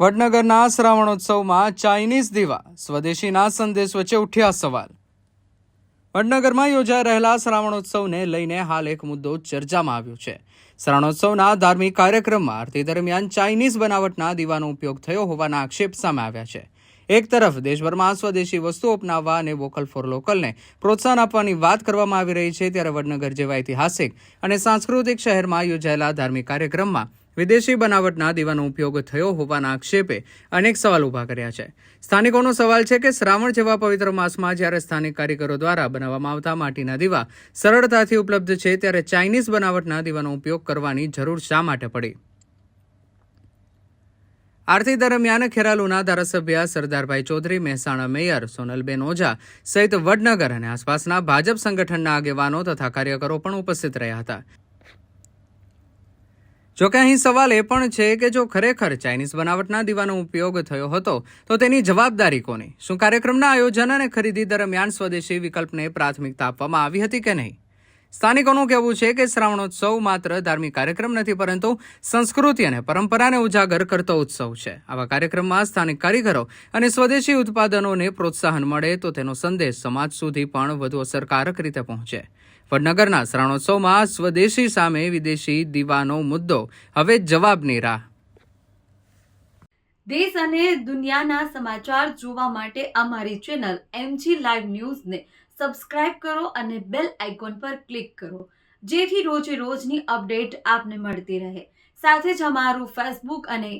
વડનગરના શ્રાવણોત્સવમાં Chinese દીવા સ્વદેશીના સંદેશ વચ્ચે ઉઠ્યા સવાલ. વડનગરમાં યોજાઈ રહેલા શ્રાવણોત્સવને લઈને હાલ એક મુદ્દો ચર્ચામાં આવ્યો છે. શ્રાવણોત્સવના ધાર્મિક કાર્યક્રમમાં આરતી દરમિયાન ચાઇનીઝ બનાવટના દીવાનો ઉપયોગ થયો હોવાના આક્ષેપ સામે આવ્યા છે. એક તરફ દેશભરમાં સ્વદેશી વસ્તુઓ અપનાવવા અને વોકલ ફોર લોકલને પ્રોત્સાહન આપવાની વાત કરવામાં આવી રહી છે, ત્યારે વડનગર જેવા ઐતિહાસિક અને સાંસ્કૃતિક શહેરમાં યોજાયેલા ધાર્મિક કાર્યક્રમમાં વિદેશી બનાવટના દીવાનો ઉપયોગ થયો હોવાના આક્ષેપે અનેક સવાલ ઊભા કર્યા છે. સ્થાનિકોનો સવાલ છે કે શ્રાવણ જેવા પવિત્ર માસમાં જ્યારે સ્થાનિક કારીગરો દ્વારા બનાવવામાં આવતા માટીના દીવા સરળતાથી ઉપલબ્ધ છે, ત્યારે ચાઇનીઝ બનાવટના દીવાનો ઉપયોગ કરવાની જરૂર શા માટે પડી? આરતી દરમિયાન ખેરાલુના ધારાસભ્ય સરદારભાઈ ચૌધરી, મહેસાણા મેયર સોનલબેન ઓઝા સહિત વડનગર અને આસપાસના ભાજપ સંગઠનના આગેવાનો તથા કાર્યકરો પણ ઉપસ્થિત રહ્યા હતા. જોકે અહીં સવાલ એ પણ છે કે જો ખરેખર ચાઇનીઝ બનાવટના દીવાનો ઉપયોગ થયો હતો તો તેની જવાબદારી કોની? શું કાર્યક્રમના આયોજન અને ખરીદી દરમિયાન સ્વદેશી વિકલ્પને પ્રાથમિકતા આપવામાં આવી હતી કે નહીં? સ્થાનિકોનું કહેવું છે કે શ્રાવણોત્સવ માત્ર ધાર્મિક કાર્યક્રમ નથી, પરંતુ સંસ્કૃતિ અને પરંપરાને ઉજાગર કરતો ઉત્સવ છે. આવા કાર્યક્રમમાં સ્થાનિક કારીગરો અને સ્વદેશી ઉત્પાદનોને પ્રોત્સાહન મળે તો તેનો સંદેશ સમાજ સુધી પણ વધુ અસરકારક રીતે પહોંચે. વડનગરના શ્રાવણોત્સવમાં સ્વદેશી સામે વિદેશી દીવાનો મુદ્દો હવે જવાબની રાહ. દેશ અને દુનિયાના સમાચાર જોવા માટે અમારી ચેનલ MG લાઈવ ન્યૂઝને સબસ્ક્રાઇબ કરો અને બેલ આઇકોન પર ક્લિક કરો, જેથી રોજે રોજની અપડેટ આપને મળતી રહે. સાથે જ અમારું ફેસબુક અને